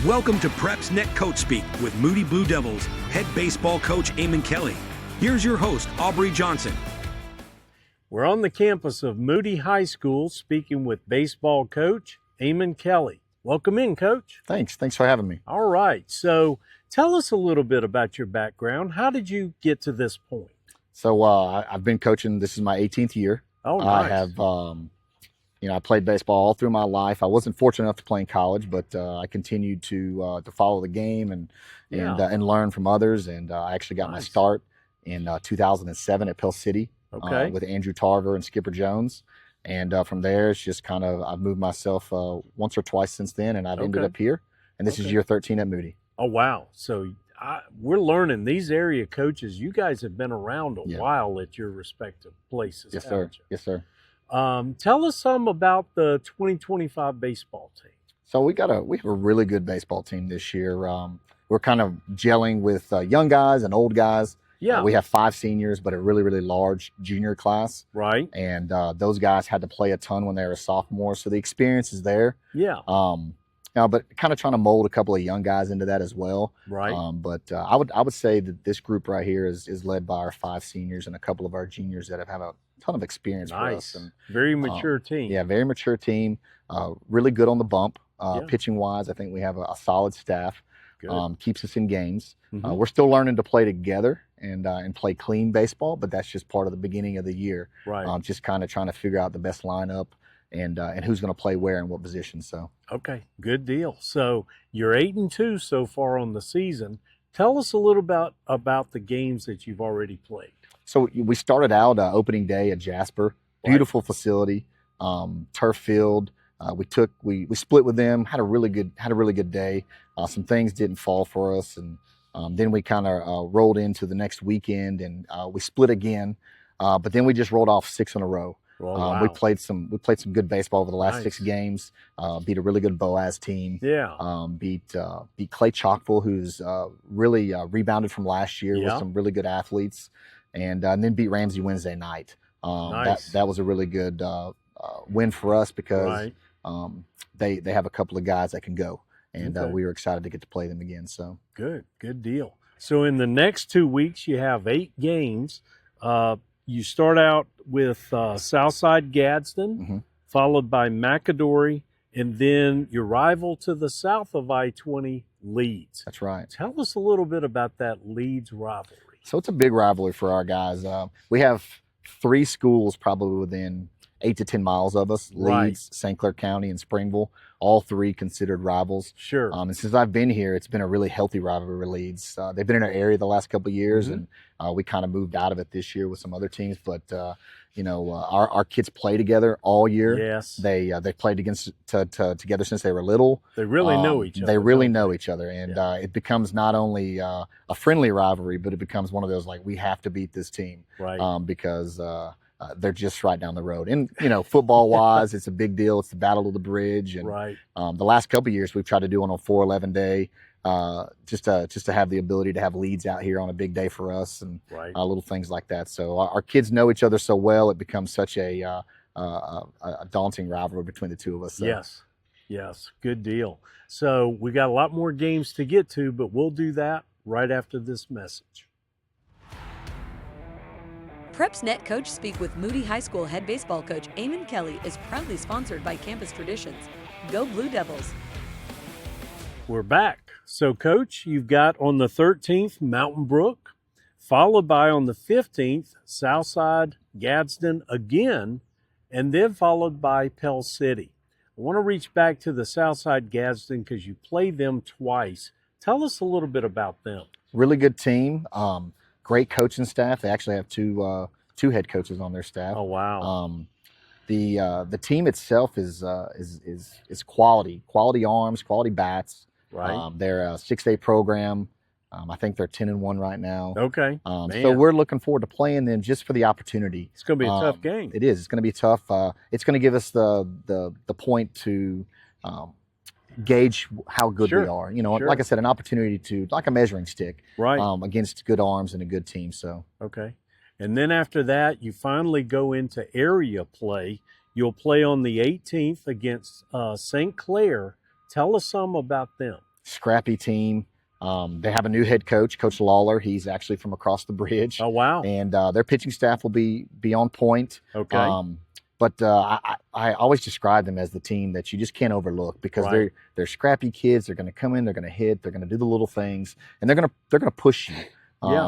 Welcome to PrepsNet Coach Speak with Moody Blue Devils head baseball coach Eamonn Kelly. Here's your host, Aubrey Johnson. We're on the campus of Moody High School speaking with baseball coach Eamonn Kelly. Welcome in, Coach. Thanks for having me. All right, so tell us a little bit about your background. How did you get to this point? So I've been coaching. This is my 18th year. Oh, nice. I have, I played baseball all through my life. I wasn't fortunate enough to play in college, but I continued to follow the game and learn from others. And I actually got my start in 2007 at Pell City with Andrew Tarver and Skipper Jones. And from there, it's just kind of, I've moved myself once or twice since then, and I've ended up here. And this is year 13 at Moody. Oh, wow. So we're learning these area coaches. You guys have been around a while at your respective places. Yes, sir. Yes, sir. Tell us some about the 2025 baseball team. So we have a really good baseball team this year. We're kind of gelling with young guys and old guys. Yeah. We have 5 seniors, but a really, really large junior class. Right. And those guys had to play a ton when they were sophomores, so the experience is there. Yeah. But kind of trying to mold a couple of young guys into that as well. Right. But I would say that this group right here is led by our 5 seniors and a couple of our juniors that have a ton of experience for us. And very mature team. Yeah, very mature team. Really good on the bump. Pitching wise, I think we have a solid staff. Keeps us in games. Mm-hmm. We're still learning to play together and play clean baseball, but that's just part of the beginning of the year. Right. Just kind of trying to figure out the best lineup and who's going to play where and what position. So. Okay, good deal. So you're 8-2 so far on the season. Tell us a little about the games that you've already played. So we started out opening day at Jasper, beautiful facility, turf field. We split with them, had a really good day. Some things didn't fall for us, and then we kind of rolled into the next weekend, and we split again. But then we just rolled off 6 in a row. Oh, wow. We played some good baseball over the last 6 games. Beat a really good Boaz team. Yeah. Beat Clay Chalkville, who's really rebounded from last year with some really good athletes, and then beat Ramsey Wednesday night. That was a really good win for us because they have a couple of guys that can go, and we were excited to get to play them again. So good deal. So in the next 2 weeks, you have 8 games. You start out with Southside Gadsden, followed by McAdory, and then your rival to the south of I-20, Leeds. That's right. Tell us a little bit about that Leeds rivalry. So it's a big rivalry for our guys. We have 3 schools probably within 8 to 10 miles of us, Leeds, St. Clair County, and Springville, all 3 considered rivals. Sure. And since I've been here, it's been a really healthy rivalry with Leeds. They've been in our area the last couple of years, and we kind of moved out of it this year with some other teams. But, our kids play together all year. Yes. They played together since they were little. They really know each other. They really know each other, and it becomes not only a friendly rivalry, but it becomes one of those, like, we have to beat this team. Right. Because they're just right down the road. And, football-wise, it's a big deal. It's the Battle of the Bridge. And the last couple of years, we've tried to do it on a 4-11 day, just to have the ability to have Leeds out here on a big day for us and little things like that. So our kids know each other so well, it becomes such a daunting rivalry between the two of us. So. Yes, good deal. So we got a lot more games to get to, but we'll do that right after this message. PrepsNet Coach Speak with Moody High School head baseball coach Eamonn Kelly is proudly sponsored by Campus Traditions. Go Blue Devils! We're back. So, Coach, you've got on the 13th Mountain Brook, followed by on the 15th Southside Gadsden again, and then followed by Pell City. I want to reach back to the Southside Gadsden because you played them twice. Tell us a little bit about them. Really good team. Great coaching staff. They actually have two head coaches on their staff. Oh, wow. The team itself is quality arms, quality bats. Right. They're a 6-day program. I think they're 10-1 right now. Okay. So we're looking forward to playing them just for the opportunity. It's going to be a tough game. It is. It's going to be tough. It's going to give us the point to gauge how good we are. Like I said, an opportunity to, like a measuring stick, against good arms and a good team. So okay. And then after that, you finally go into area play. You'll play on the 18th against St. Clair. Tell us some about them. scrappy team. They have a new head coach, Coach Lawler. He's actually from across the bridge. Oh, wow. And their pitching staff will be on point. Okay. But I always describe them as the team that you just can't overlook, because Right. they're scrappy kids. They're going to come in, they're going to hit, they're going to do the little things, and they're going to push you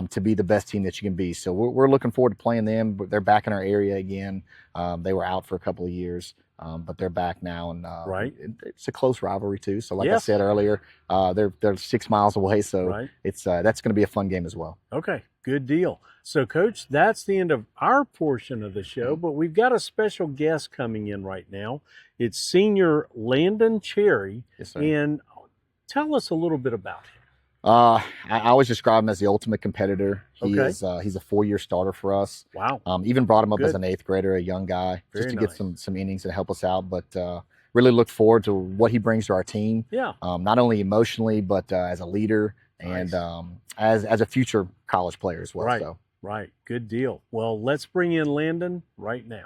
to be the best team that you can be. So we're looking forward to playing them. They're back in our area again. They were out for a couple of years, but they're back now, and Right. it's a close rivalry too. So like I Yes. said earlier, they're 6 miles away, so Right. it's that's going to be a fun game as well. Okay, good deal. So, Coach, that's the end of our portion of the show, but we've got a special guest coming in right now. It's senior Landon Cherry. Yes, sir. And tell us a little bit about him. I always describe him as the ultimate competitor. He's a 4-year starter for us. Wow. Even brought him up Good. as an 8th grader, a young guy, Very just to nice. get some innings and help us out. But really look forward to what he brings to our team. Yeah. Not only emotionally, but as a leader and as a future college player as well. Right. So. Right. Good deal. Well, let's bring in Landon right now.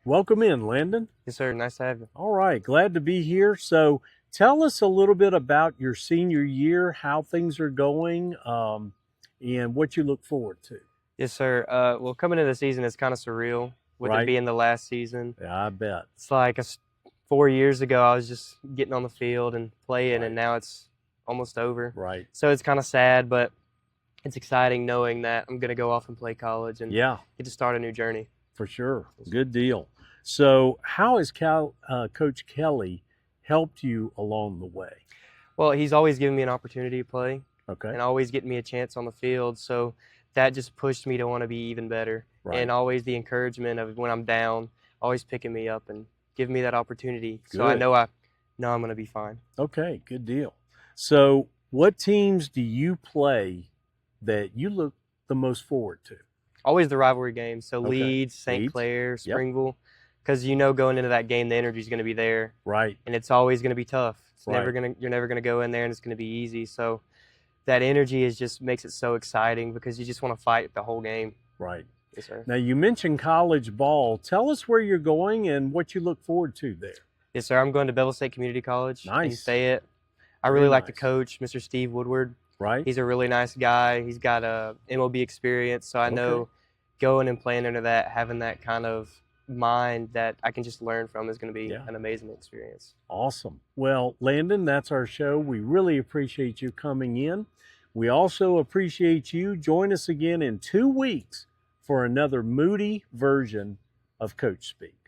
Welcome in, Landon. Yes, sir. Nice to have you. All right. Glad to be here. So tell us a little bit about your senior year, how things are going, and what you look forward to. Yes, sir. Well, coming into the season is kind of surreal with Right. it being the last season. Yeah, I bet. It's like 4 years ago, I was just getting on the field and playing, Right. and now it's almost over. Right. So it's kind of sad, but it's exciting knowing that I'm going to go off and play college and Yeah, get to start a new journey. for sure. Good deal. So how has Coach Kelly helped you along the way? Well, he's always given me an opportunity to play Okay. and always getting me a chance on the field. So that just pushed me to want to be even better. Right. And always the encouragement of when I'm down, always picking me up and giving me that opportunity. So I Good. know I'm going to be fine. Okay, good deal. So what teams do you play that you look the most forward to? Always the rivalry games. So Okay. Leeds, St. Leeds. Clair, Yep. Springville. Because going into that game, the energy is going to be there. Right. And it's always going to be tough. Right. You're never going to go in there and it's going to be easy. So that energy just makes it so exciting because you just want to fight the whole game. Right. Yes, sir. Now you mentioned college ball. Tell us where you're going and what you look forward to there. Yes, sir. I'm going to Bevel State Community College in Nice. Fayette. I Very really like the nice. coach, Mr. Steve Woodward. Right. He's a really nice guy. He's got a MLB experience, so I know going and playing under that, having that kind of mind that I can just learn from is going to be Yeah. an amazing experience. Awesome. Well, Landon, that's our show. We really appreciate you coming in. We also appreciate you. Join us again in 2 weeks for another Moody version of Coach Speak.